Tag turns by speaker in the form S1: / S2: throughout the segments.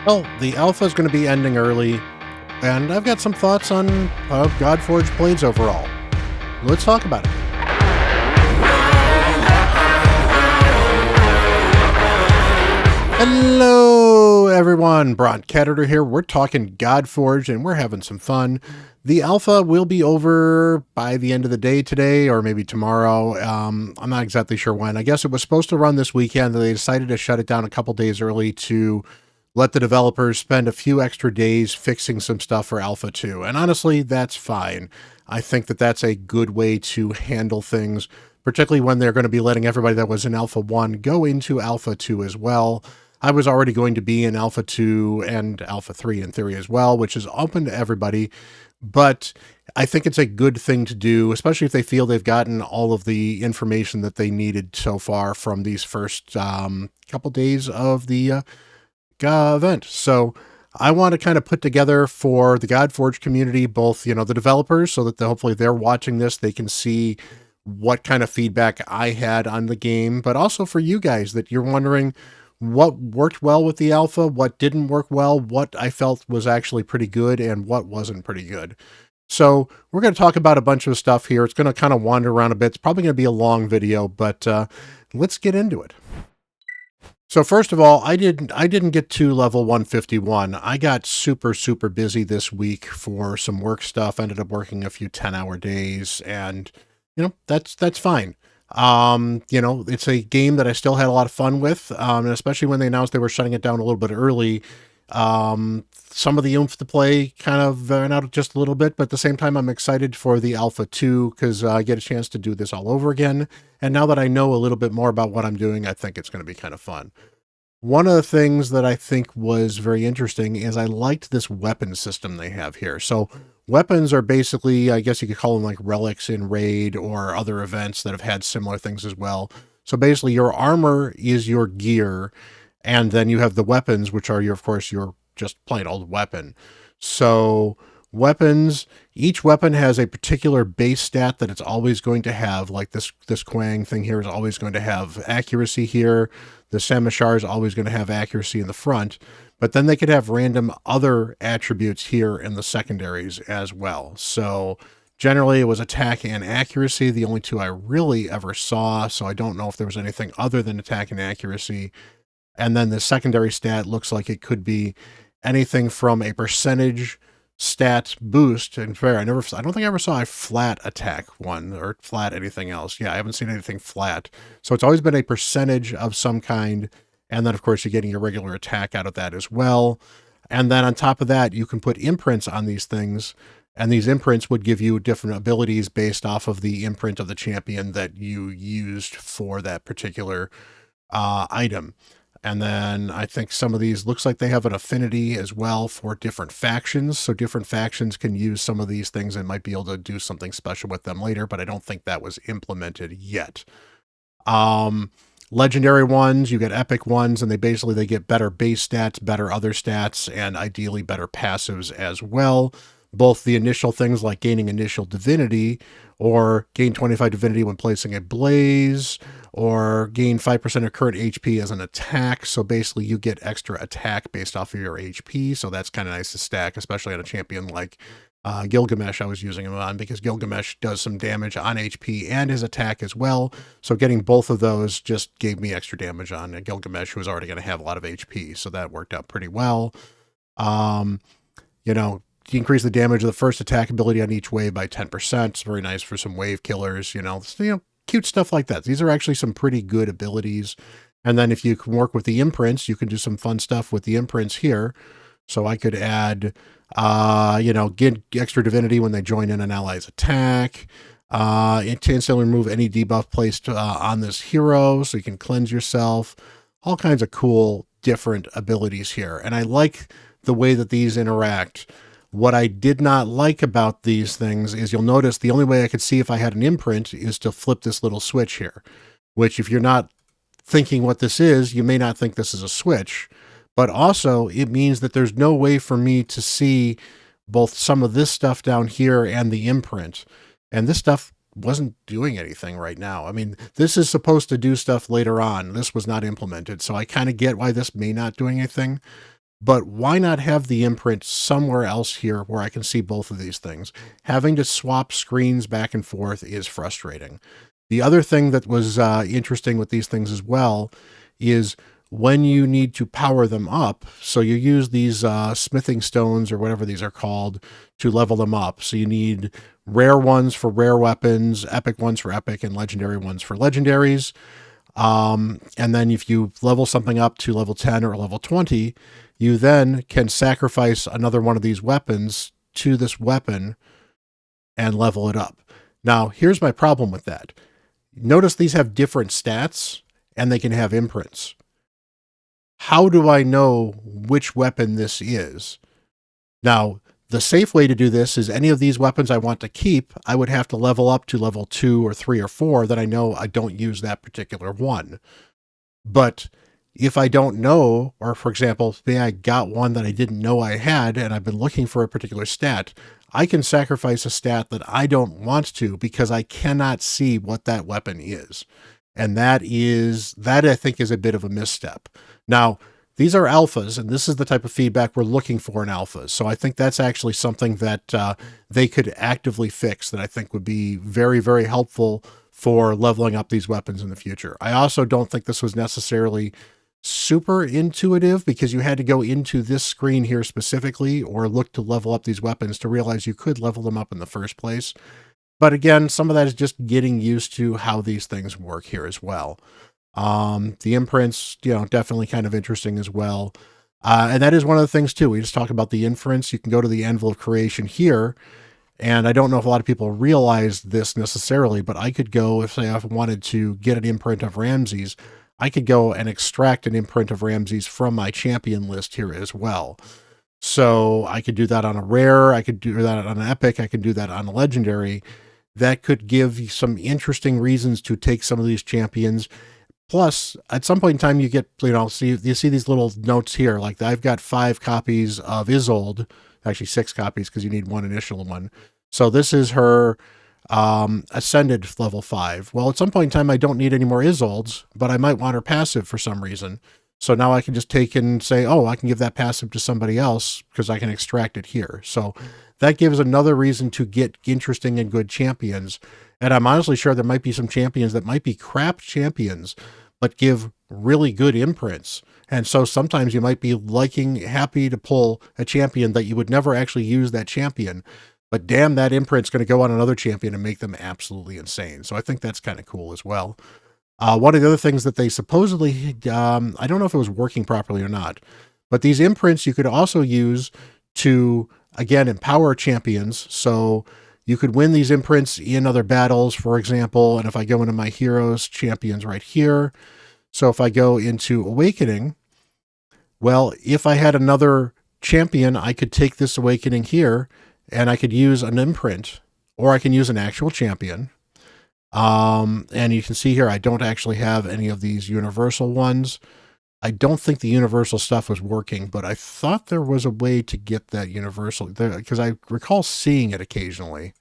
S1: Well, the alpha is going to be ending early, and I've got some thoughts on how Godforge plays overall. Let's talk about it. Hello, everyone. Bront here. We're talking Godforge, and we're having some fun. The alpha will be over by the end of the day today, or maybe tomorrow. I'm not exactly sure when. I guess it was supposed to run this weekend. They decided to shut it down a couple days early to let the developers spend a few extra days fixing some stuff for Alpha 2. And honestly, that's fine. I think that that's a good way to handle things, particularly when they're going to be letting everybody that was in Alpha 1 go into Alpha 2 as well. I was already going to be in Alpha 2 and Alpha 3 in theory as well, which is open to everybody. But I think it's a good thing to do, especially if they feel they've gotten all of the information that they needed so far from these first couple days of the event. So I want to kind of put together for the Godforge community, both, the developers, so that hopefully they're watching this, they can see what kind of feedback I had on the game, but also for you guys that you're wondering what worked well with the alpha, what didn't work well, what I felt was actually pretty good, and what wasn't pretty good. So we're going to talk about a bunch of stuff here. It's going to kind of wander around a bit. It's probably going to be a long video, but let's get into it. So first of all, I didn't get to level 151. I got super busy this week for some work stuff. Ended up working a few 10-hour days, and that's fine. It's a game that I still had a lot of fun with, and especially when they announced they were shutting it down a little bit early. Some of the oomph to play kind of ran out just a little bit, but at the same time, I'm excited for the Alpha 2 because I get a chance to do this all over again. And now that I know a little bit more about what I'm doing, I think it's going to be kind of fun. One of the things that I think was very interesting is I liked this weapon system they have here. So weapons are basically, I guess you could call them like relics in Raid or other events that have had similar things as well. So basically your armor is your gear, and then you have the weapons, which are of course, your just plain old weapon. So weapons, each weapon has a particular base stat that it's always going to have. Like this Quang thing here is always going to have accuracy here. The Samashar is always going to have accuracy in the front, but then they could have random other attributes here in the secondaries as well. So generally it was attack and accuracy, the only two I really ever saw. So I don't know if there was anything other than attack and accuracy. And then the secondary stat looks like it could be anything from a percentage stat boost. And fair, I don't think I ever saw a flat attack one or flat anything else. Yeah, I haven't seen anything flat. So it's always been a percentage of some kind. And then of course you're getting your regular attack out of that as well. And then on top of that, you can put imprints on these things. And these imprints would give you different abilities based off of the imprint of the champion that you used for that particular item. And then I think some of these looks like they have an affinity as well for different factions. So different factions can use some of these things and might be able to do something special with them later, but I don't think that was implemented yet. Legendary ones, you get epic ones, and they get better base stats, better other stats, and ideally better passives as well. Both the initial things like gaining initial divinity, or gain 25 divinity when placing a blaze, or gain 5% of current HP as an attack. So basically you get extra attack based off of your HP. So that's kind of nice to stack, especially on a champion like Gilgamesh. I was using him on because Gilgamesh does some damage on HP and his attack as well. So getting both of those just gave me extra damage on Gilgamesh, who was already going to have a lot of HP. So that worked out pretty well. You increase the damage of the first attack ability on each wave by 10%. It's very nice for some wave killers, cute stuff like that. These are actually some pretty good abilities. And then if you can work with the imprints, you can do some fun stuff with the imprints here. So I could add, get extra divinity when they join in an ally's attack. It instantly remove any debuff placed on this hero, so you can cleanse yourself. All kinds of cool, different abilities here. And I like the way that these interact. What I did not like about these things is you'll notice the only way I could see if I had an imprint is to flip this little switch here, which if you're not thinking what this is, you may not think this is a switch, but also it means that there's no way for me to see both some of this stuff down here and the imprint. And this stuff wasn't doing anything right now. I mean, this is supposed to do stuff later on. This was not implemented. So I kind of get why this may not do anything. But why not have the imprint somewhere else here where I can see both of these things? Having to swap screens back and forth is frustrating. The other thing that was interesting with these things as well is when you need to power them up. So you use these smithing stones or whatever these are called to level them up. So you need rare ones for rare weapons, epic ones for epic, and legendary ones for legendaries. And then if you level something up to level 10 or level 20, you then can sacrifice another one of these weapons to this weapon and level it up. Now, here's my problem with that. Notice these have different stats and they can have imprints. How do I know which weapon this is? Now, the safe way to do this is any of these weapons I want to keep, I would have to level up to level 2 or 3 or 4 that I know I don't use that particular one. But if I don't know, or for example, say I got one that I didn't know I had and I've been looking for a particular stat, I can sacrifice a stat that I don't want to because I cannot see what that weapon is. And that I think is a bit of a misstep. Now, these are alphas, and this is the type of feedback we're looking for in alphas. So I think that's actually something that they could actively fix that I think would be very, very helpful for leveling up these weapons in the future. I also don't think this was necessarily super intuitive because you had to go into this screen here specifically or look to level up these weapons to realize you could level them up in the first place. But again, some of that is just getting used to how these things work here as well. The imprints, definitely kind of interesting as well. And that is one of the things too. We just talk about the inference. You can go to the Anvil of Creation here. And I don't know if a lot of people realize this necessarily, but I could go, if say I wanted to get an imprint of Ramses, I could go and extract an imprint of Ramses from my champion list here as well. So I could do that on a rare, I could do that on an epic, I could do that on a legendary. That could give you some interesting reasons to take some of these champions. Plus, at some point in time, you get, you see these little notes here. Like I've got 5 copies of Isolde, actually 6 copies because you need one initial one. So this is her ascended level 5. Well, at some point in time, I don't need any more Isoldes, but I might want her passive for some reason. So now I can just take and say, oh, I can give that passive to somebody else because I can extract it here. So that gives another reason to get interesting and good champions. And I'm honestly sure there might be some champions that might be crap champions, but give really good imprints. And so sometimes you might be happy to pull a champion that you would never actually use that champion, but damn, that imprint's going to go on another champion and make them absolutely insane. So I think that's kind of cool as well. One of the other things that they supposedly, I don't know if it was working properly or not, but these imprints you could also use to, again, empower champions. So you could win these imprints in other battles, for example. And if I go into my heroes, champions right here. So if I go into Awakening, well, if I had another champion, I could take this Awakening here and I could use an imprint, or I can use an actual champion. And you can see here, I don't actually have any of these universal ones. I don't think the universal stuff was working, but I thought there was a way to get that universal there because I recall seeing it occasionally.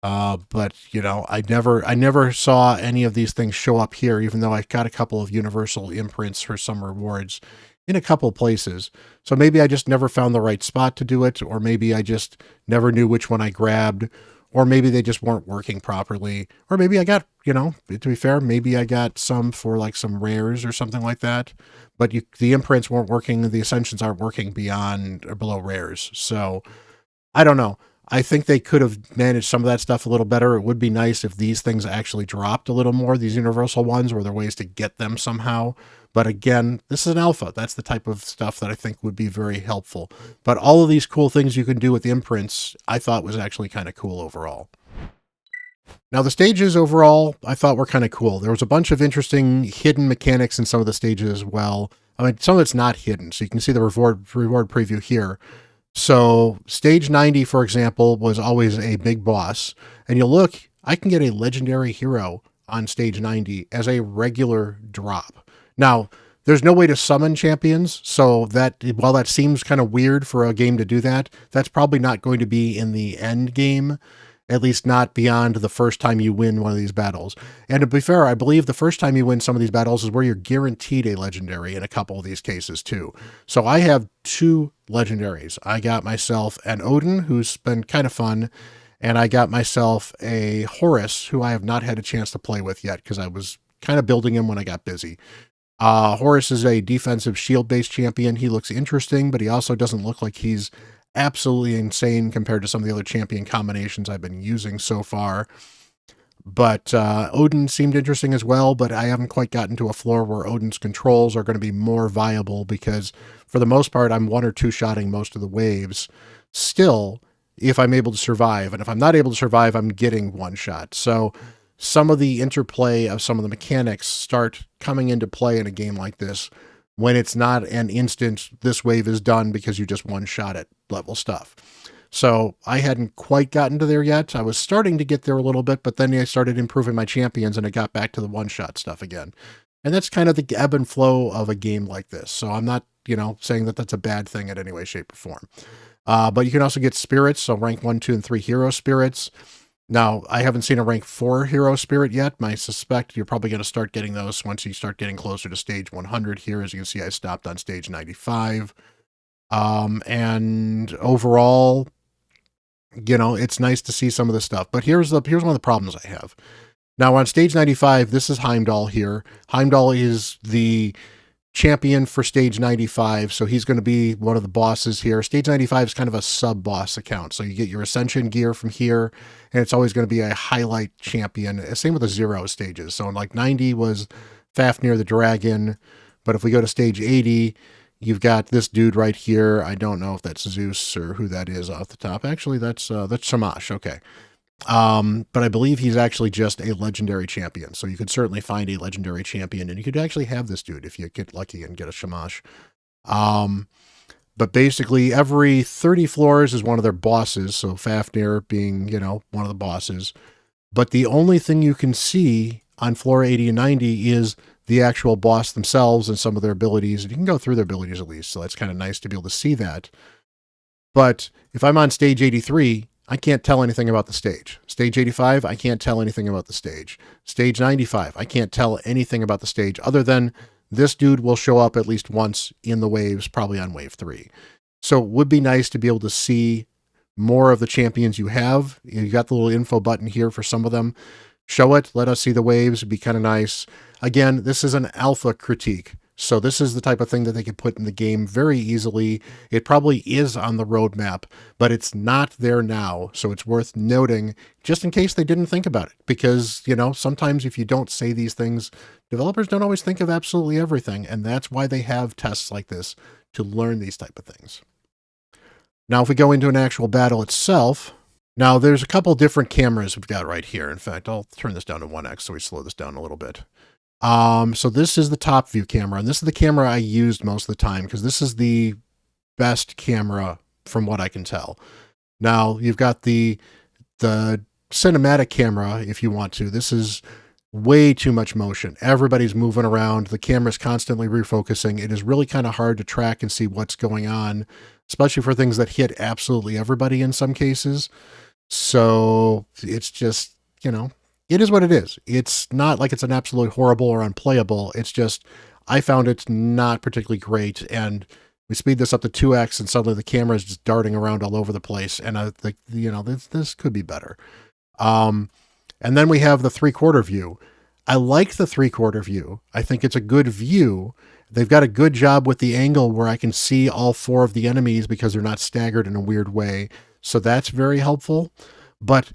S1: But I never saw any of these things show up here, even though I got a couple of universal imprints for some rewards in a couple of places. So maybe I just never found the right spot to do it, or maybe I just never knew which one I grabbed, or maybe they just weren't working properly, or maybe I got, to be fair, maybe I got some for like some rares or something like that, but the imprints weren't working, the ascensions aren't working beyond or below rares. So I don't know. I think they could have managed some of that stuff a little better. It would be nice if these things actually dropped a little more, these universal ones, were there ways to get them somehow. But again, this is an alpha. That's the type of stuff that I think would be very helpful. But all of these cool things you can do with the imprints, I thought was actually kind of cool overall. Now, the stages overall, I thought were kind of cool. There was a bunch of interesting hidden mechanics in some of the stages as well. I mean, some of it's not hidden, so you can see the reward preview here. So stage 90, for example, was always a big boss. And you'll look, I can get a legendary hero on stage 90 as a regular drop. Now, there's no way to summon champions, so that while that seems kind of weird for a game to do that, that's probably not going to be in the end game. at least not beyond the first time you win one of these battles. And to be fair, I believe the first time you win some of these battles is where you're guaranteed a legendary in a couple of these cases too. So I have 2 legendaries. I got myself an Odin, who's been kind of fun, and I got myself a Horus, who I have not had a chance to play with yet because I was kind of building him when I got busy. Horus is a defensive shield-based champion. He looks interesting, but he also doesn't look like he's absolutely insane compared to some of the other champion combinations I've been using so far. But Odin seemed interesting as well, but I haven't quite gotten to a floor where Odin's controls are going to be more viable because for the most part, I'm 1 or 2 shotting most of the waves still if I'm able to survive. And if I'm not able to survive, I'm getting 1 shot. So some of the interplay of some of the mechanics start coming into play in a game like this when it's not an instant, this wave is done because you just 1 shot it level stuff. So I hadn't quite gotten to there yet. I was starting to get there a little bit, but then I started improving my champions and it got back to the 1-shot stuff again. And that's kind of the ebb and flow of a game like this. So I'm not, saying that that's a bad thing in any way, shape, or form. But you can also get spirits, so rank 1, 2, and 3 hero spirits. Now, I haven't seen a rank 4 hero spirit yet. I suspect you're probably going to start getting those once you start getting closer to stage 100 here. As you can see, I stopped on stage 95. And overall, it's nice to see some of this stuff. But here's one of the problems I have. Now, on stage 95, this is Heimdall here. Heimdall is the champion for stage 95, so he's going to be one of the bosses here. Stage 95 is kind of a sub-boss account, so you get your Ascension gear from here, and it's always going to be a highlight champion. Same with the 0 stages. So like 90 was Fafnir the Dragon, but if we go to stage 80, you've got this dude right here. I don't know if that's Zeus or who that is off the top. Actually, that's Shamash. Okay. But I believe he's actually just a legendary champion. So you could certainly find a legendary champion and you could actually have this dude if you get lucky and get a Shamash. But basically every 30 floors is one of their bosses. So Fafnir being, one of the bosses. But the only thing you can see on floor 80 and 90 is the actual boss themselves and some of their abilities. And you can go through their abilities at least. So that's kind of nice to be able to see that. But if I'm on stage 83, I can't tell anything about the stage. Stage 85, I can't tell anything about the stage. Stage 95, I can't tell anything about the stage other than this dude will show up at least once in the waves, probably on wave 3. So it would be nice to be able to see more of the champions you have. You got the little info button here for some of them. Show it, let us see the waves, it'd be kind of nice. Again, this is an alpha critique. So this is the type of thing that they could put in the game very easily. It probably is on the roadmap, but it's not there now. So it's worth noting just in case they didn't think about it. Because, sometimes if you don't say these things, developers don't always think of absolutely everything. And that's why they have tests like this to learn these type of things. Now, if we go into an actual battle itself, now there's a couple different cameras we've got right here. In fact, I'll turn this down to 1x so we slow this down a little bit. So this is the top view camera, and this is the camera I used most of the time because this is the best camera from what I can tell. Now you've got the cinematic camera if you want to. This is way too much motion. Everybody's moving around. The camera's constantly refocusing. It is really kind of hard to track and see what's going on, especially for things that hit absolutely everybody in some cases. So it's just, it is what it is. It's not like it's an absolutely horrible or unplayable. It's just, I found it not particularly great. And we speed this up to 2x and suddenly the camera is just darting around all over the place. And I think, this could be better. And then we have the 3/4 view. I like the 3/4 view. I think it's a good view. They've got a good job with the angle where I can see all 4 of the enemies because they're not staggered in a weird way. So that's very helpful. But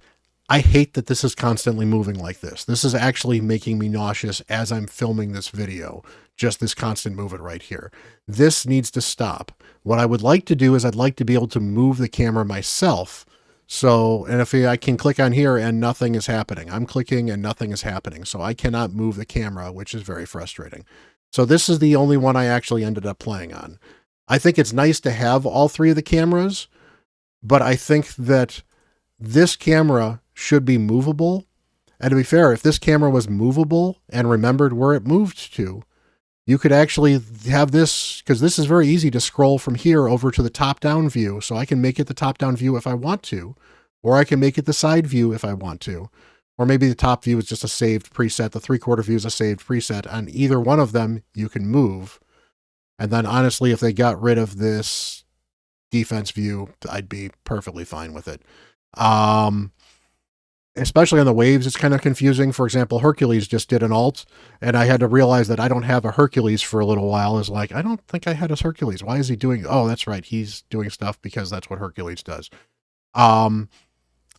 S1: I hate that this is constantly moving like this. This is actually making me nauseous as I'm filming this video. Just this constant movement right here. This needs to stop. What I would like to do is I'd like to be able to move the camera myself. So, and if I can click on here and nothing is happening. I'm clicking and nothing is happening. So I cannot move the camera, which is very frustrating. So this is the only one I actually ended up playing on. I think it's nice to have all 3 of the cameras, but I think that this camera should be movable. And to be fair, if this camera was movable and remembered where it moved to, you could actually have this, because this is very easy to scroll from here over to the top-down view. So I can make it the top-down view if I want to, or I can make it the side view if I want to. Or maybe the top view is just a saved preset. The 3/4 view is a saved preset. On either one of them, you can move. And then honestly, if they got rid of this defense view, I'd be perfectly fine with it. Especially on the waves, it's kind of confusing. For example, Hercules just did an alt, and I had to realize that I don't have a Hercules for a little while. Is like, I don't think I had a Hercules. Why is he doing? Oh, that's right. He's doing stuff because that's what Hercules does.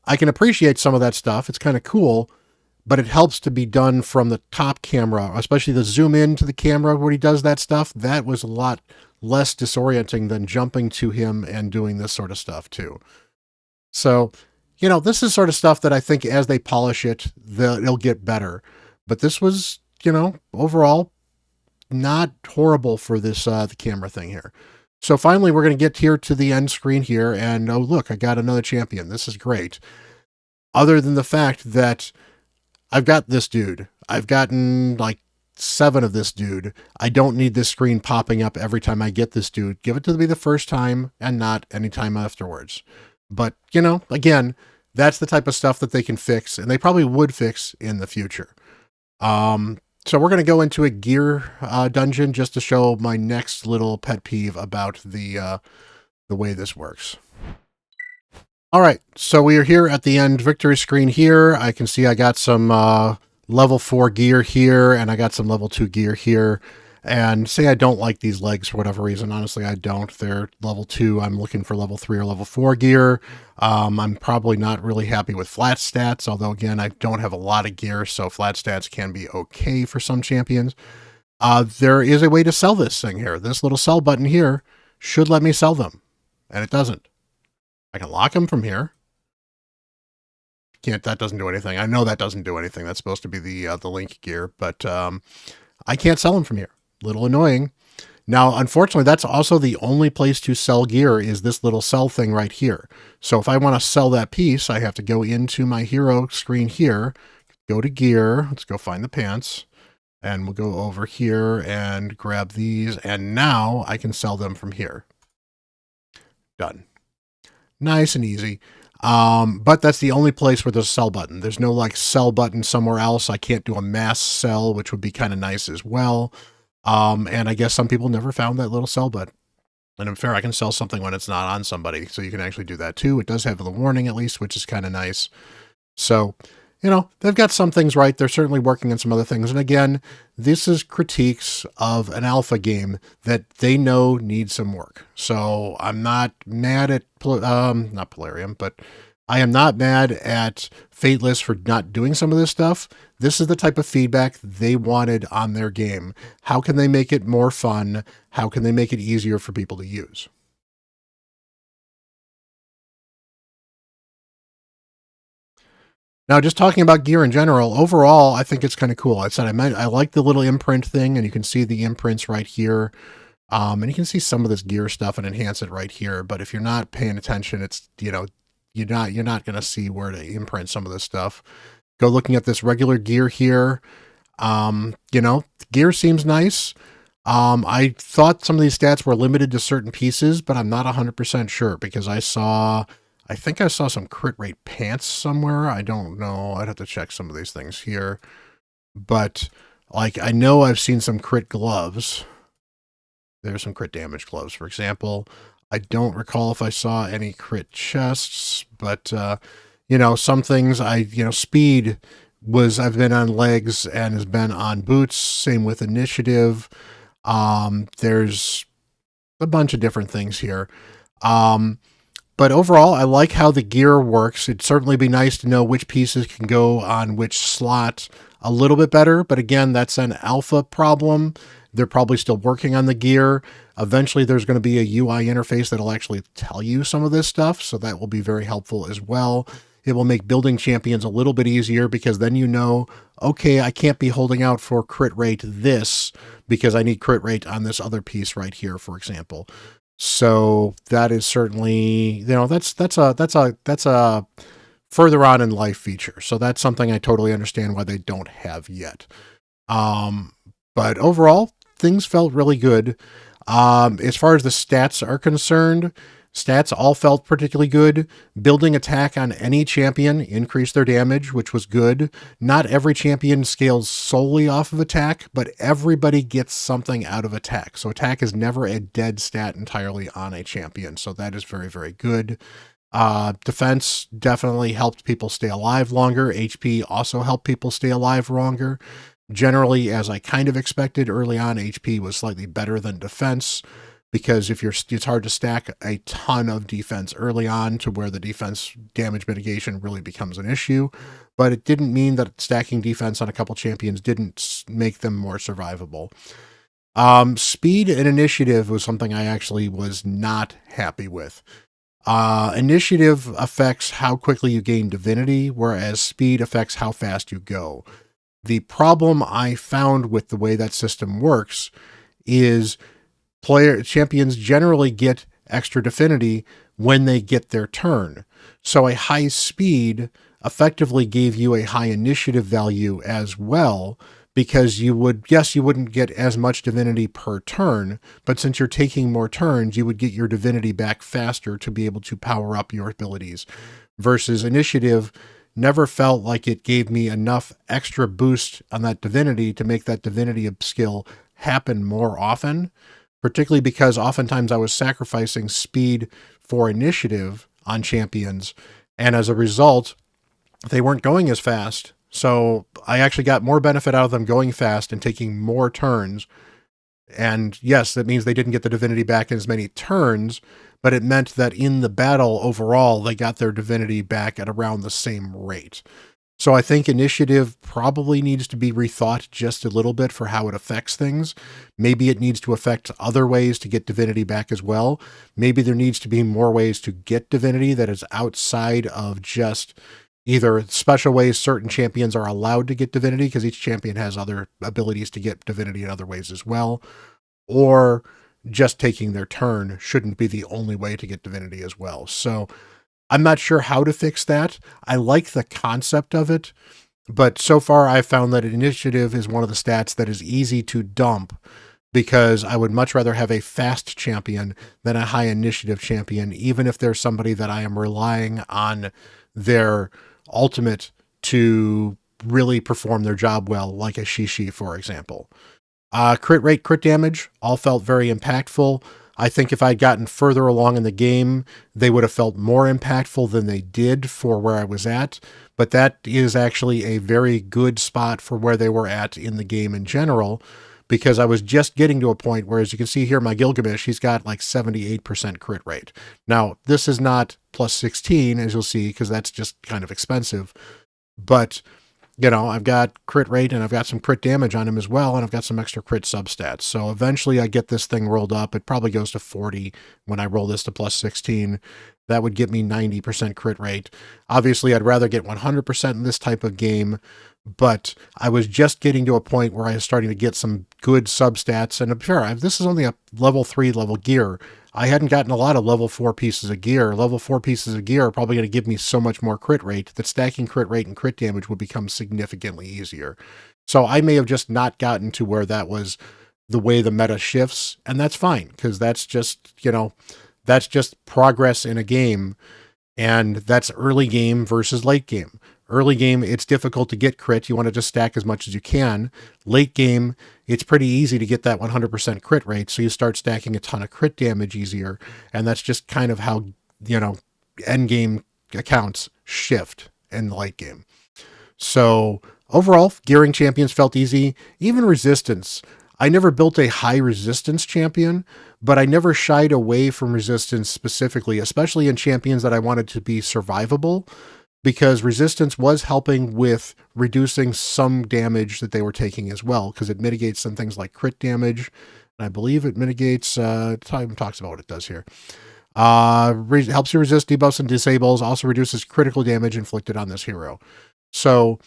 S1: I can appreciate some of that stuff. It's kind of cool, but it helps to be done from the top camera, especially the zoom in to the camera where he does that stuff. That was a lot less disorienting than jumping to him and doing this sort of stuff too. So, this is sort of stuff that I think as they polish it, it'll get better. But this was, overall not horrible for this the camera thing here. So finally, we're going to get here to the end screen here, and oh look, I got another champion. This is great. Other than the fact that I've got this dude, I've gotten like 7 of this dude. I don't need this screen popping up every time I get this dude. Give it to me the first time and not any time afterwards. But, again, that's the type of stuff that they can fix, and they probably would fix in the future. So we're going to go into a gear dungeon just to show my next little pet peeve about the way this works. All right, so we are here at the end victory screen here. I can see I got some level 4 gear here, and I got some level 2 gear here. And say I don't like these legs for whatever reason. Honestly, I don't. They're level 2. I'm looking for level 3 or level 4 gear. I'm probably not really happy with flat stats, although, again, I don't have a lot of gear, so flat stats can be okay for some champions. There is a way to sell this thing here. This little sell button here should let me sell them, and it doesn't. I can lock them from here. That doesn't do anything. I know that doesn't do anything. That's supposed to be the link gear, but I can't sell them from here. Little annoying. Now, unfortunately, that's also the only place to sell gear is this little sell thing right here. So if I want to sell that piece, I have to go into my hero screen here, go to gear. Let's go find the pants, and we'll go over here and grab these. And now I can sell them from here. Done. Nice and easy. But that's the only place where there's a sell button. There's no like sell button somewhere else. I can't do a mass sell, which would be kind of nice as well. And I guess some people never found that little sell button. And I'm fair, I can sell something when it's not on somebody. So you can actually do that too. It does have the warning at least, which is kind of nice. So, they've got some things right. They're certainly working on some other things. And again, this is critiques of an alpha game that they know needs some work. So I'm not mad at, not Polarium, but I am not mad at Fateless for not doing some of this stuff. This is the type of feedback they wanted on their game. How can they make it more fun? How can they make it easier for people to use? Now, just talking about gear in general, overall, I think it's kind of cool. I said I like the little imprint thing, and you can see the imprints right here. And you can see some of this gear stuff and enhance it right here. But if you're not paying attention, it's, you're not going to see where to imprint some of this stuff. Go looking at this regular gear here. Gear seems nice. I thought some of these stats were limited to certain pieces, but I'm not 100% sure because I think I saw some crit rate pants somewhere. I don't know. I'd have to check some of these things here. But, I know I've seen some crit gloves. There's some crit damage gloves, for example. I don't recall if I saw any crit chests, but, some things speed I've been on legs and has been on boots. Same with initiative. There's a bunch of different things here. But overall, I like how the gear works. It'd certainly be nice to know which pieces can go on which slot a little bit better. But again, that's an alpha problem. They're probably still working on the gear. Eventually, there's going to be a UI interface that'll actually tell you some of this stuff. So that will be very helpful as well. It will make building champions a little bit easier because then okay, I can't be holding out for crit rate this because I need crit rate on this other piece right here, for example. So that is certainly, that's a further on in life feature. So that's something I totally understand why they don't have yet. But overall, things felt really good. As far as the stats are concerned, stats all felt particularly good. Building attack on any champion increased their damage, which was good. Not every champion scales solely off of attack, but everybody gets something out of attack. So attack is never a dead stat entirely on a champion. So that is very, very good. Defense definitely helped people stay alive longer. HP also helped people stay alive longer. Generally, as I kind of expected early on, HP was slightly better than defense because it's hard to stack a ton of defense early on to where the defense damage mitigation really becomes an issue. But it didn't mean that stacking defense on a couple champions didn't make them more survivable. Speed and initiative was something I actually was not happy with. Initiative affects how quickly you gain divinity, whereas speed affects how fast you go. The problem I found with the way that system works is champions generally get extra divinity when they get their turn. So a high speed effectively gave you a high initiative value as well, because you wouldn't get as much divinity per turn, but since you're taking more turns, you would get your divinity back faster to be able to power up your abilities. Versus initiative never felt like it gave me enough extra boost on that divinity to make that divinity skill happen more often, particularly because oftentimes I was sacrificing speed for initiative on champions, and as a result, they weren't going as fast. So I actually got more benefit out of them going fast and taking more turns. And yes, that means they didn't get the divinity back in as many turns, but it meant that in the battle overall, they got their divinity back at around the same rate. So I think initiative probably needs to be rethought just a little bit for how it affects things. Maybe it needs to affect other ways to get divinity back as well. Maybe there needs to be more ways to get divinity that is outside of just either special ways certain champions are allowed to get divinity, because each champion has other abilities to get divinity in other ways as well, or just taking their turn shouldn't be the only way to get divinity as well. So I'm not sure how to fix that. I like the concept of it, but so far I've found that initiative is one of the stats that is easy to dump, because I would much rather have a fast champion than a high initiative champion, even if there's somebody that I am relying on their ultimate to really perform their job well, like a Shishi, for example. Crit rate, crit damage, all felt very impactful. I think if I'd gotten further along in the game, they would have felt more impactful than they did for where I was at. But that is actually a very good spot for where they were at in the game in general, because I was just getting to a point where, as you can see here, my Gilgamesh, he's got like 78% crit rate. Now, this is not plus 16, as you'll see, because that's just kind of expensive. But, you know, I've got crit rate and I've got some crit damage on him as well, and I've got some extra crit substats. So eventually I get this thing rolled up. It probably goes to 40 when I roll this to plus 16. That would get me 90% crit rate. Obviously, I'd rather get 100% in this type of game, but I was just getting to a point where I was starting to get some good substats. And sure, this is only a level 3 level gear. I hadn't gotten a lot of level 4 pieces of gear. Level 4 pieces of gear are probably going to give me so much more crit rate that stacking crit rate and crit damage would become significantly easier. So I may have just not gotten to where that was the way the meta shifts, and that's fine, because that's just, that's just progress in a game, and that's early game versus late game. Early game, it's difficult to get crit. You want to just stack as much as you can. Late game, it's pretty easy to get that 100% crit rate, so you start stacking a ton of crit damage easier, and that's just kind of how, end game accounts shift in the late game. So overall, gearing champions felt easy. Even resistance. I never built a high resistance champion, but I never shied away from resistance specifically, especially in champions that I wanted to be survivable, because resistance was helping with reducing some damage that they were taking as well, because it mitigates some things like crit damage. And I believe it mitigates, time talks about what it does here. Helps you resist debuffs and disables, also reduces critical damage inflicted on this hero. So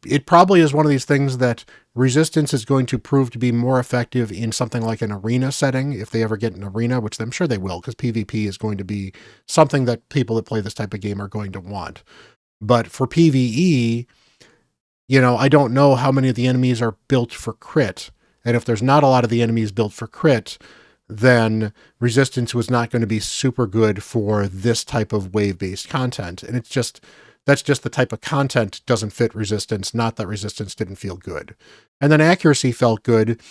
S1: it probably is one of these things that resistance is going to prove to be more effective in something like an arena setting, if they ever get an arena, which I'm sure they will, because PvP is going to be something that people that play this type of game are going to want. But for PvE, I don't know how many of the enemies are built for crit, And if there's not a lot of the enemies built for crit, then resistance was not going to be super good for this type of wave-based content. And that's just the type of content doesn't fit resistance, not that resistance didn't feel good. And then accuracy felt good.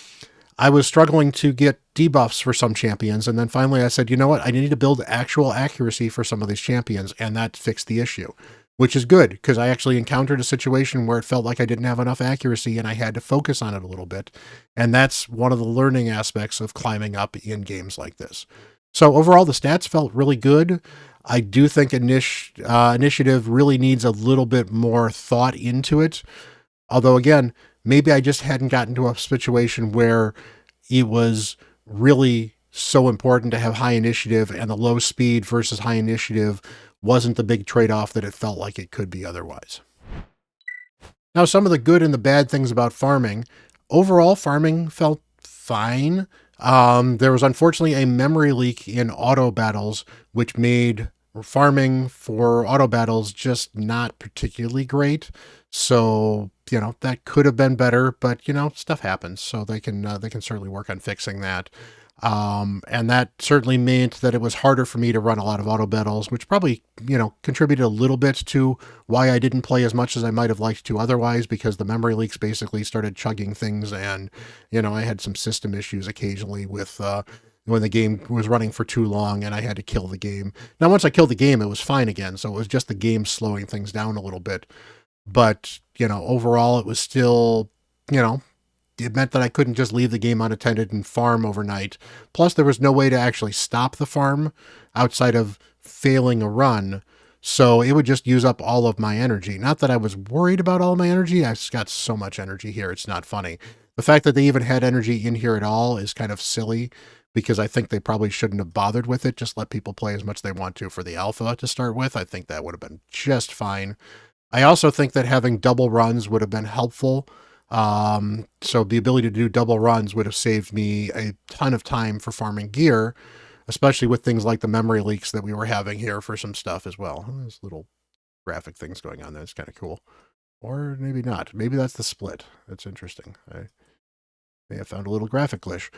S1: I was struggling to get debuffs for some champions, and then finally I said, you know what, I need to build actual accuracy for some of these champions, and that fixed the issue, which is good, because I actually encountered a situation where it felt like I didn't have enough accuracy, and I had to focus on it a little bit, and that's one of the learning aspects of climbing up in games like this. So overall, the stats felt really good. I do think initiative really needs a little bit more thought into it, although again, maybe I just hadn't gotten to a situation where it was really so important to have high initiative, and the low speed versus high initiative wasn't the big trade-off that it felt like it could be otherwise. Now, some of the good and the bad things about farming. Overall, farming felt fine. There was unfortunately a memory leak in auto battles, which made farming for auto battles just not particularly great. So, that could have been better, but stuff happens. So they can certainly work on fixing that. And that certainly meant that it was harder for me to run a lot of auto battles, which probably, contributed a little bit to why I didn't play as much as I might have liked to otherwise, because the memory leaks basically started chugging things, and, I had some system issues occasionally with, when the game was running for too long and I had to kill the game. Now, once I killed the game, it was fine again. So it was just the game slowing things down a little bit. But, overall, it was still, it meant that I couldn't just leave the game unattended and farm overnight. Plus, there was no way to actually stop the farm outside of failing a run. So it would just use up all of my energy. Not that I was worried about all of my energy. I've got so much energy here. It's not funny. The fact that they even had energy in here at all is kind of silly, because I think they probably shouldn't have bothered with it. Just let people play as much as they want to for the alpha to start with. I think that would have been just fine. I also think that having double runs would have been helpful. So the ability to do double runs would have saved me a ton of time for farming gear, especially with things like the memory leaks that we were having here for some stuff as well. There's little graphic things going on there. It's kind of cool. Or maybe not. Maybe that's the split. That's interesting. I may have found a little graphic glitch.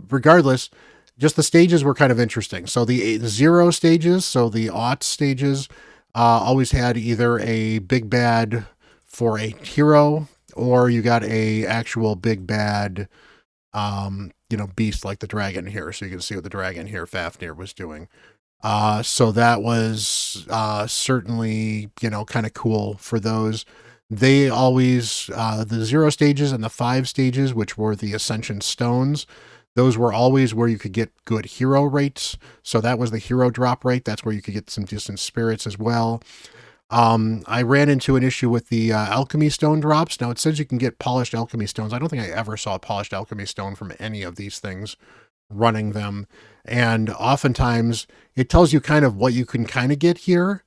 S1: Regardless, just the stages were kind of interesting. So the 0 stages, so the aught stages, always had either a big bad for a hero, or you got a actual big bad, beast like the dragon here. So you can see what the dragon here, Fafnir, was doing. So that was certainly, kind of cool for those. They always, the 0 stages and the 5 stages, which were the Ascension Stones, those were always where you could get good hero rates. So that was the hero drop rate. That's where you could get some distant spirits as well. I ran into an issue with the alchemy stone drops. Now it says you can get polished alchemy stones. I don't think I ever saw a polished alchemy stone from any of these things running them. And oftentimes it tells you kind of what you can kind of get here,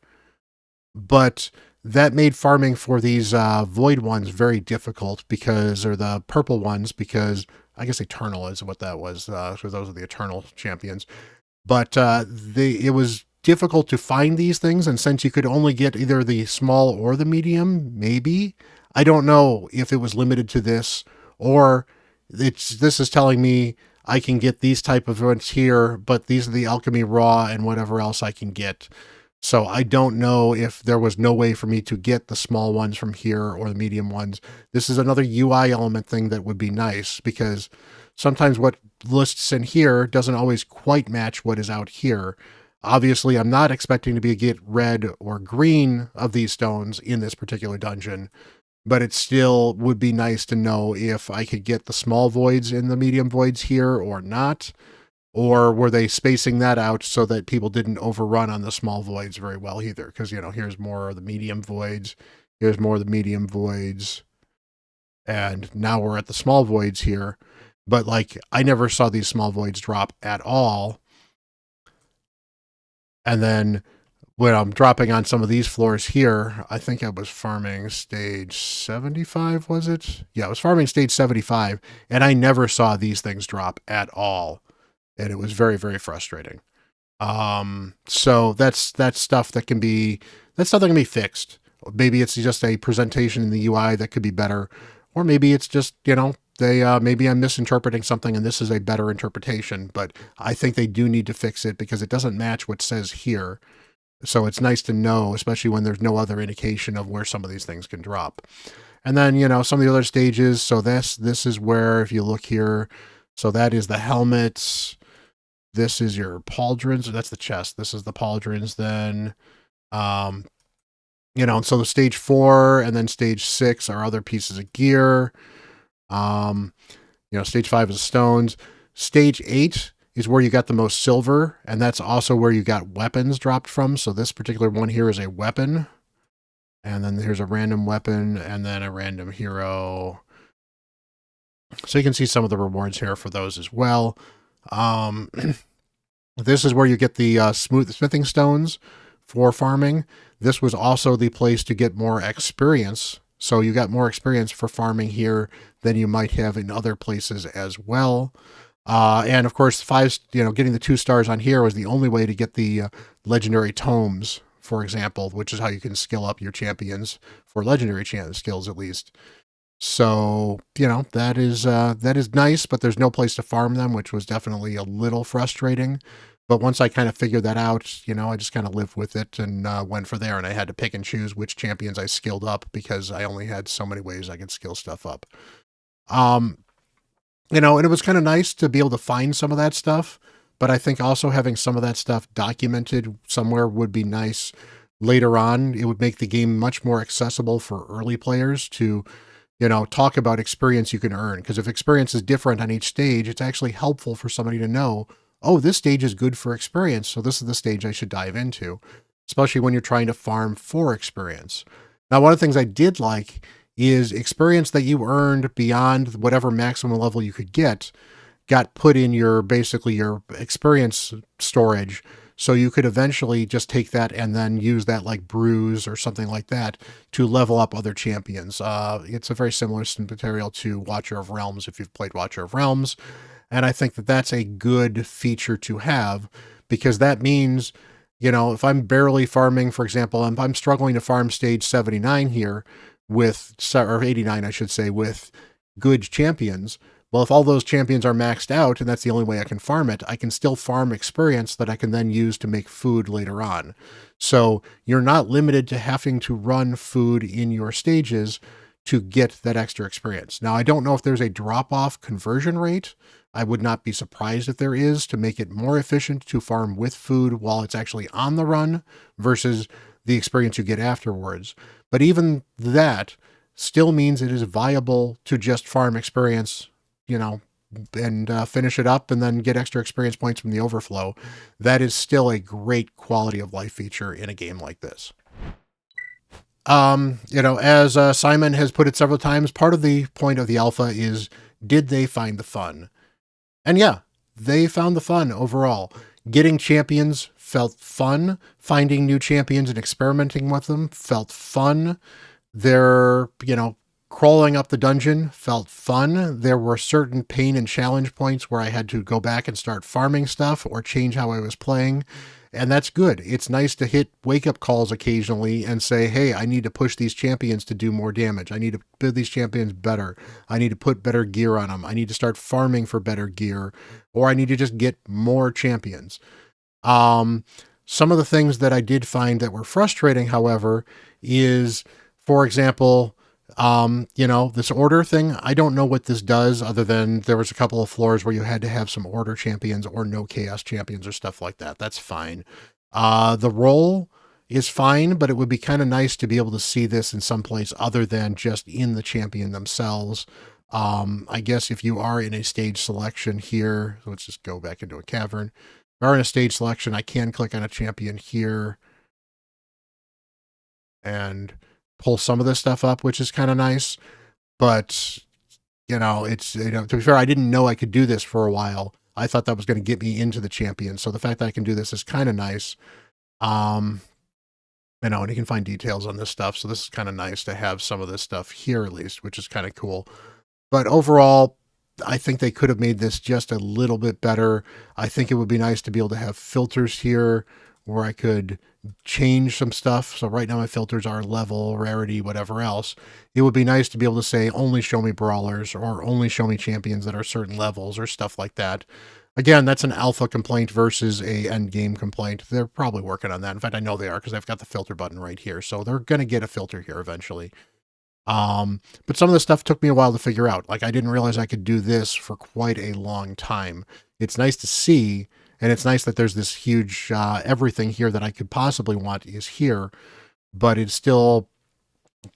S1: but that made farming for these void ones very difficult, or the purple ones, because I guess Eternal is what that was. So those are the Eternal champions. But it was difficult to find these things, and since you could only get either the small or the medium, maybe, I don't know if it was limited to this, or this is telling me I can get these type of events here, but these are the alchemy raw and whatever else I can get. So I don't know if there was no way for me to get the small ones from here or the medium ones. This is another UI element thing that would be nice, because sometimes what lists in here doesn't always quite match what is out here. Obviously, I'm not expecting to get red or green of these stones in this particular dungeon, but it still would be nice to know if I could get the small voids in the medium voids here or not. Or were they spacing that out so that people didn't overrun on the small voids very well either? Because, here's more of the medium voids. Here's more of the medium voids. And now we're at the small voids here. But, I never saw these small voids drop at all. And then when I'm dropping on some of these floors here, I think I was farming stage 75, was it? Yeah, I was farming stage 75, and I never saw these things drop at all. And it was very, very frustrating. So that's stuff that can be fixed. Maybe it's just a presentation in the UI that could be better, or maybe it's just, they maybe I'm misinterpreting something and this is a better interpretation, but I think they do need to fix it because it doesn't match what says here. So it's nice to know, especially when there's no other indication of where some of these things can drop. And then, some of the other stages. So this is where, if you look here, so that is the helmets. This is your pauldrons. That's the chest. This is the pauldrons. Then, so the stage 4 and then stage 6 are other pieces of gear. Stage 5 is stones. Stage 8 is where you got the most silver, and that's also where you got weapons dropped from. So this particular one here is a weapon. And then here's a random weapon, and then a random hero. So you can see some of the rewards here for those as well. This is where you get the smithing stones for farming. This was also the place to get more experience. So you got more experience for farming here than you might have in other places as well. And of course, getting the 2 stars on here was the only way to get the legendary tomes, for example, which is how you can skill up your champions for legendary skills, at least. So, that is nice, but there's no place to farm them, which was definitely a little frustrating. But once I kind of figured that out, I just kind of lived with it and went for there. And I had to pick and choose which champions I skilled up because I only had so many ways I could skill stuff up. And it was kind of nice to be able to find some of that stuff. But I think also having some of that stuff documented somewhere would be nice later on. It would make the game much more accessible for early players to, talk about experience you can earn. Because if experience is different on each stage, it's actually helpful for somebody to know, oh, this stage is good for experience, so this is the stage I should dive into, especially when you're trying to farm for experience. Now, one of the things I did like is experience that you earned beyond whatever maximum level you could get got put in your experience storage, so you could eventually just take that and then use that like brews or something like that to level up other champions. It's a very similar material to Watcher of Realms if you've played Watcher of Realms. And I think that that's a good feature to have because that means, if I'm barely farming, for example, I'm struggling to farm stage 79 here or 89, I should say, with good champions. Well, if all those champions are maxed out and that's the only way I can farm it, I can still farm experience that I can then use to make food later on. So you're not limited to having to run food in your stages to get that extra experience. Now, I don't know if there's a drop-off conversion rate. I would not be surprised if there is, to make it more efficient to farm with food while it's actually on the run versus the experience you get afterwards. But even that still means it is viable to just farm experience, and finish it up and then get extra experience points from the overflow. That is still a great quality of life feature in a game like this. As Simon has put it several times, part of the point of the alpha is, did they find the fun? And yeah, they found the fun overall. Getting champions felt fun. Finding new champions and experimenting with them felt fun. Their, crawling up the dungeon felt fun. There were certain pain and challenge points where I had to go back and start farming stuff or change how I was playing. And that's good. It's nice to hit wake-up calls occasionally and say, hey, I need to push these champions to do more damage. I need to build these champions better. I need to put better gear on them. I need to start farming for better gear, or I need to just get more champions. Some of the things that I did find that were frustrating, however, is, for example, this order thing. I don't know what this does other than there was a couple of floors where you had to have some order champions or no chaos champions or stuff like that. That's fine. The role is fine, but it would be kind of nice to be able to see this in some place other than just in the champion themselves. I guess if you are in a stage selection here, so let's just go back into a cavern. If you are in a stage selection, I can click on a champion here and pull some of this stuff up, which is kind of nice. But, it's, to be fair, I didn't know I could do this for a while. I thought that was going to get me into the champion. So the fact that I can do this is kind of nice. And you can find details on this stuff. So this is kind of nice to have some of this stuff here, at least, which is kind of cool. But overall, I think they could have made this just a little bit better. I think it would be nice to be able to have filters here where I could change some stuff. So right now my filters are level, rarity, whatever else. It would be nice to be able to say only show me brawlers or only show me champions that are certain levels or stuff like that. Again, that's an alpha complaint versus a end game complaint. They're probably working on that. In fact, I know they are because I've got the filter button right here. So they're going to get a filter here eventually. But some of the stuff took me a while to figure out. Like I didn't realize I could do this for quite a long time. It's nice to see, and it's nice that there's this huge everything here that I could possibly want is here, but it still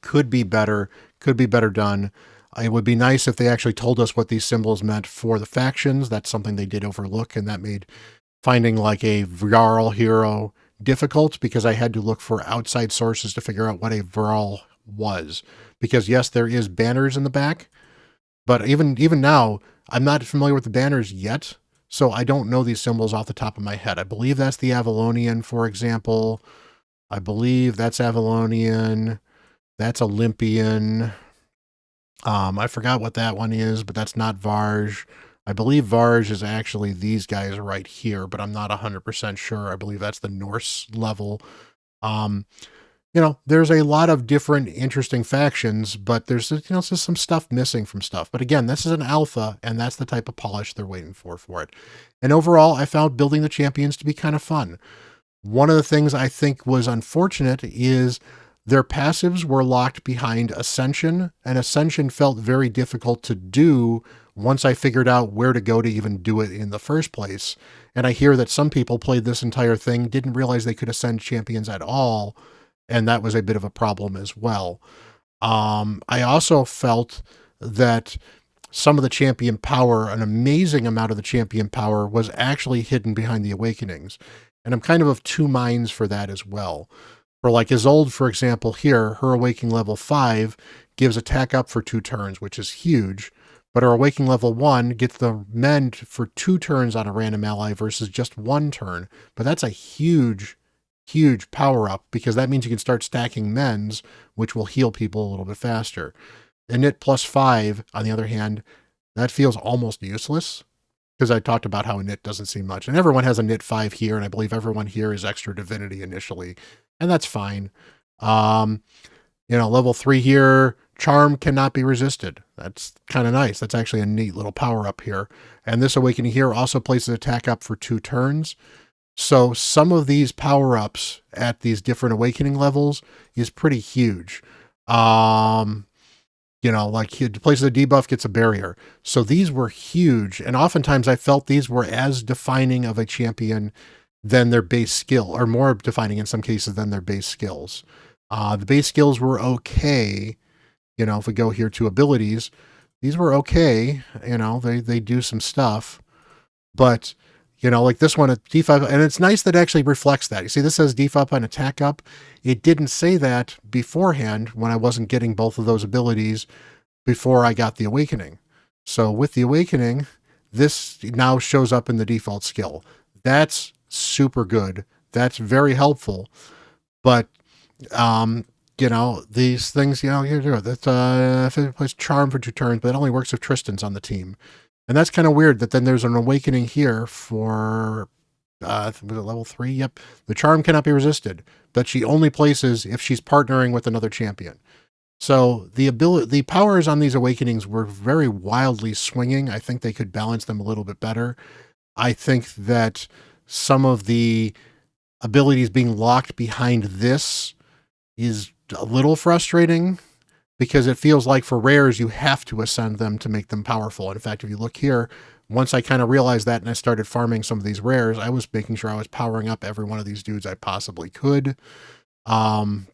S1: could be better done. It would be nice if they actually told us what these symbols meant for the factions. That's something they did overlook, and that made finding like a Varl hero difficult because I had to look for outside sources to figure out what a Varl was. Because yes, there is banners in the back, but even now, I'm not familiar with the banners yet, so I don't know these symbols off the top of my head. I believe that's the Avalonian, for example. I believe that's Avalonian. That's Olympian. I forgot what that one is, but that's not Varge. I believe Varge is actually these guys right here, but I'm not 100% sure. I believe that's the Norse level. There's a lot of different interesting factions, but there's just some stuff missing from stuff. But again, this is an alpha, and that's the type of polish they're waiting for it. And overall, I found building the champions to be kind of fun. One of the things I think was unfortunate is their passives were locked behind Ascension, and Ascension felt very difficult to do once I figured out where to go to even do it in the first place. And I hear that some people played this entire thing, didn't realize they could ascend champions at all, and that was a bit of a problem as well. I also felt that some of the champion power, an amazing amount of the champion power, was actually hidden behind the Awakenings. And I'm kind of two minds for that as well. For like Isolde, for example, here, her Awakening level 5 gives attack up for 2 turns, which is huge. But her Awakening level 1 gets the mend for 2 turns on a random ally versus just 1 turn. But that's a huge power up because that means you can start stacking mends, which will heal people a little bit faster. Init plus 5, on the other hand, that feels almost useless because I talked about how Init doesn't seem much. And everyone has a Init 5 here, and I believe everyone here is extra divinity initially, and that's fine. Level 3 here, Charm cannot be resisted. That's kind of nice. That's actually a neat little power up here. And this Awakening here also places attack up for 2 turns. So some of these power-ups at these different Awakening levels is pretty huge. Like he places a debuff, gets a barrier. So these were huge. And oftentimes I felt these were as defining of a champion than their base skill, or more defining in some cases than their base skills. The base skills were okay. If we go here to abilities, these were okay. They do some stuff. But like this one, def up, and it's nice that it actually reflects that. You see, this says def up and attack up. It didn't say that beforehand when I wasn't getting both of those abilities before I got the Awakening. So with the Awakening, this now shows up in the default skill. That's super good. That's very helpful. But, these things, that's, it plays Charm for 2 turns, but it only works if Tristan's on the team. And that's kind of weird that then there's an Awakening here for, was it level 3? Yep. The Charm cannot be resisted, but she only places if she's partnering with another champion. So the powers on these Awakenings were very wildly swinging. I think they could balance them a little bit better. I think that some of the abilities being locked behind this is a little frustrating, because it feels like for rares, you have to ascend them to make them powerful. And in fact, if you look here, once I kind of realized that and I started farming some of these rares, I was making sure I was powering up every one of these dudes I possibly could. It's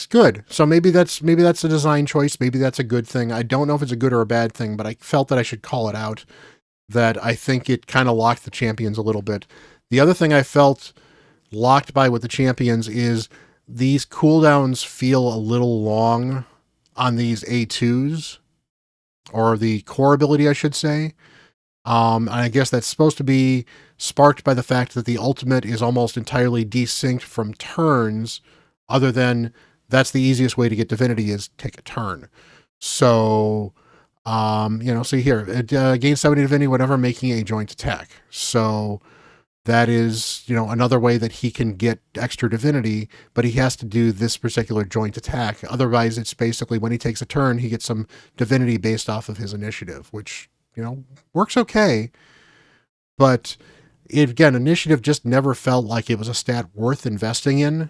S1: good. So maybe that's a design choice. Maybe that's a good thing. I don't know if it's a good or a bad thing, but I felt that I should call it out, that I think it kind of locked the champions a little bit. The other thing I felt locked by with the champions is these cooldowns feel a little long on these A2s, or the core ability, I should say. And I guess that's supposed to be sparked by the fact that the ultimate is almost entirely desynced from turns, other than that's the easiest way to get divinity is take a turn. So See here, it gains 70 divinity whenever making a joint attack. So that is, another way that he can get extra divinity, but he has to do this particular joint attack. Otherwise, it's basically when he takes a turn, he gets some divinity based off of his initiative, which, works okay. But again, initiative just never felt like it was a stat worth investing in.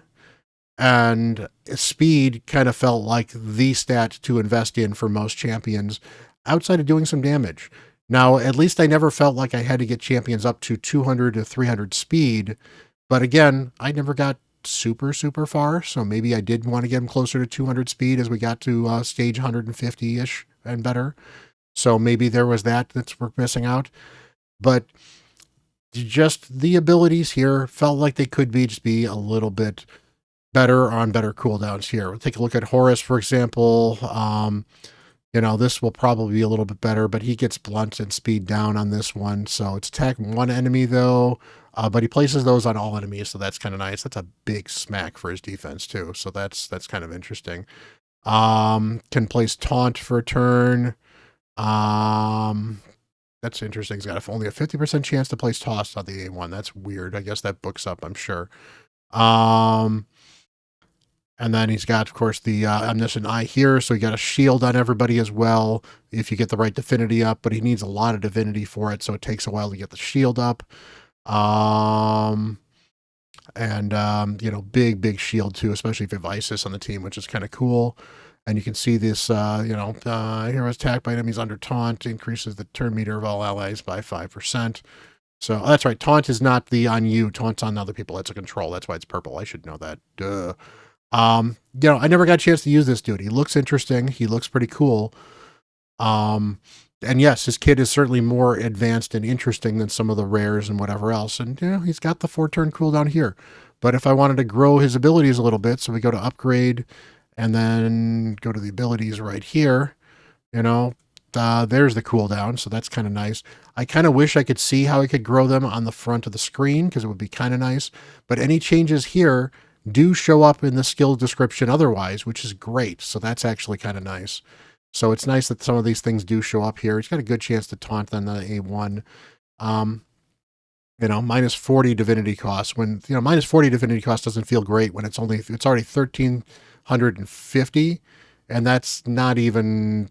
S1: And speed kind of felt like the stat to invest in for most champions outside of doing some damage. Now, at least I never felt like I had to get champions up to 200 to 300 speed. But again, I never got super, super far. So maybe I did want to get them closer to 200 speed as we got to stage 150 ish and better. So maybe there was that's we're missing out. But just the abilities here felt like they could just be a little bit better on better cooldowns here. We'll take a look at Horus, for example. This will probably be a little bit better, but he gets blunt and speed down on this one. So it's attack one enemy though, but he places those on all enemies, so that's kind of nice. That's a big smack for his defense too, so that's kind of interesting. Can place taunt for a turn. That's interesting. He's got only a 50% chance to place toss on the A1. That's weird. I guess that books up, I'm sure. And then he's got, of course, the Omniscient Eye here, so he got a shield on everybody as well if you get the right divinity up, but he needs a lot of divinity for it, so it takes a while to get the shield up. Big shield too, especially if you have Isis on the team, which is kind of cool. And you can see this, hero's attack by enemies under taunt increases the turn meter of all allies by 5%. So that's right, taunt is not the on you, taunt's on other people. That's a control. That's why it's purple. I should know that. Duh. I never got a chance to use this dude. He looks interesting. He looks pretty cool. And yes, his kit is certainly more advanced and interesting than some of the rares and whatever else. And, he's got the 4-turn cooldown here. But if I wanted to grow his abilities a little bit, so we go to upgrade and then go to the abilities right here, there's the cooldown. So that's kind of nice. I kind of wish I could see how I could grow them on the front of the screen because it would be kind of nice. But any changes here do show up in the skill description otherwise, which is great. So that's actually kind of nice. So it's nice that some of these things do show up here. He's got a good chance to taunt on the A1. Minus 40 divinity cost. When, minus 40 divinity cost doesn't feel great when it's already 1,350, and that's not even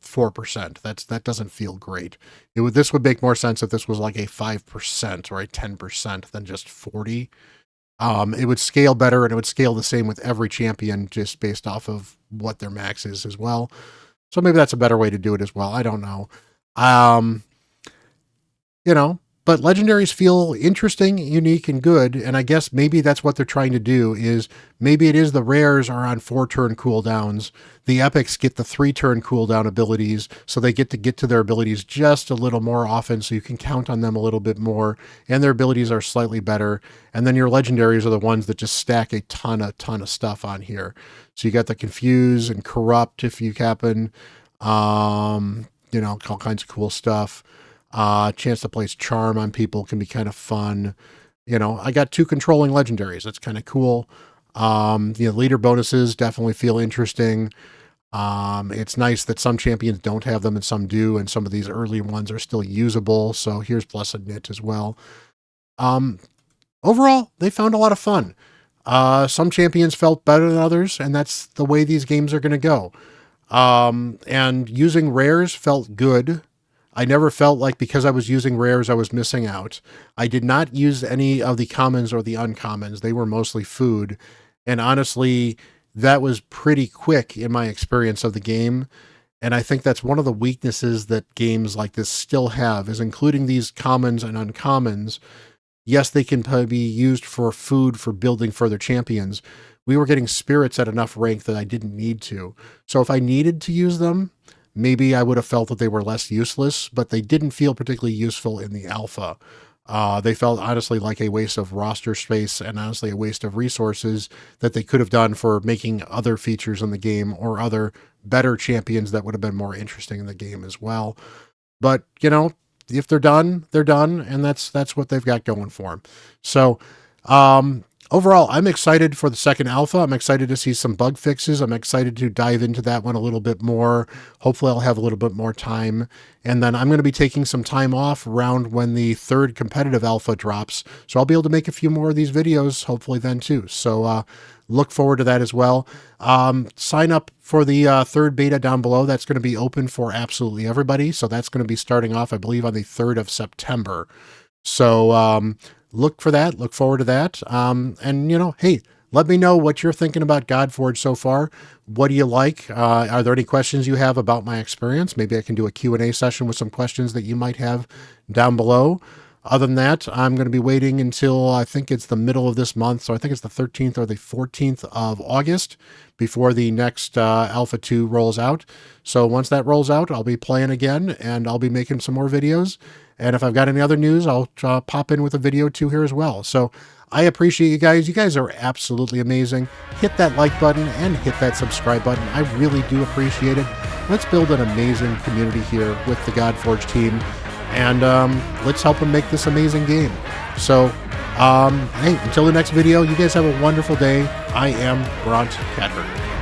S1: 4%. That doesn't feel great. This would make more sense if this was like a 5% or a 10% than just 40. It would scale better, and it would scale the same with every champion just based off of what their max is as well. So maybe that's a better way to do it as well. I don't know. But legendaries feel interesting, unique, and good. And I guess maybe that's what they're trying to do is maybe it is the rares are on 4-turn cooldowns. The epics get the 3-turn cooldown abilities, so they get to their abilities just a little more often, so you can count on them a little bit more, and their abilities are slightly better. And then your legendaries are the ones that just stack a ton of stuff on here. So you got the confuse and corrupt if you happen, all kinds of cool stuff. Chance to place charm on people can be kind of fun. I got 2 controlling legendaries. That's kind of cool. Leader bonuses definitely feel interesting. It's nice that some champions don't have them and some do, and some of these early ones are still usable. So here's Blessed Knit as well. Overall, they found a lot of fun. Some champions felt better than others, and that's the way these games are going to go. And using rares felt good. I never felt like because I was using rares, I was missing out. I did not use any of the commons or the uncommons. They were mostly food. And honestly, that was pretty quick in my experience of the game. And I think that's one of the weaknesses that games like this still have, is including these commons and uncommons. Yes, they can be used for food for building further champions. We were getting spirits at enough rank that I didn't need to. So if I needed to use them, maybe I would have felt that they were less useless, but they didn't feel particularly useful in the alpha. They felt honestly like a waste of roster space and honestly a waste of resources that they could have done for making other features in the game or other better champions that would have been more interesting in the game as well. But, if they're done, and that's what they've got going for them. So, overall, I'm excited for the second alpha. I'm excited to see some bug fixes. I'm excited to dive into that one a little bit more. Hopefully, I'll have a little bit more time. And then I'm going to be taking some time off around when the third competitive alpha drops. So I'll be able to make a few more of these videos, hopefully, then too. So look forward to that as well. Sign up for the third beta down below. That's going to be open for absolutely everybody. So that's going to be starting off, I believe, on the 3rd of September. So look for that. Look forward to that. And, hey, let me know what you're thinking about Godforge so far. What do you like? Are there any questions you have about my experience? Maybe I can do a Q&A session with some questions that you might have down below. Other than that, I'm going to be waiting until I think it's the middle of this month. So I think it's the 13th or the 14th of August before the next Alpha 2 rolls out. So once that rolls out, I'll be playing again and I'll be making some more videos. And if I've got any other news, I'll pop in with a video too here as well. So I appreciate you guys. You guys are absolutely amazing. Hit that like button and hit that subscribe button. I really do appreciate it. Let's build an amazing community here with the Godforge team. And let's help them make this amazing game. So, hey, until the next video, you guys have a wonderful day. I am Bront Catford.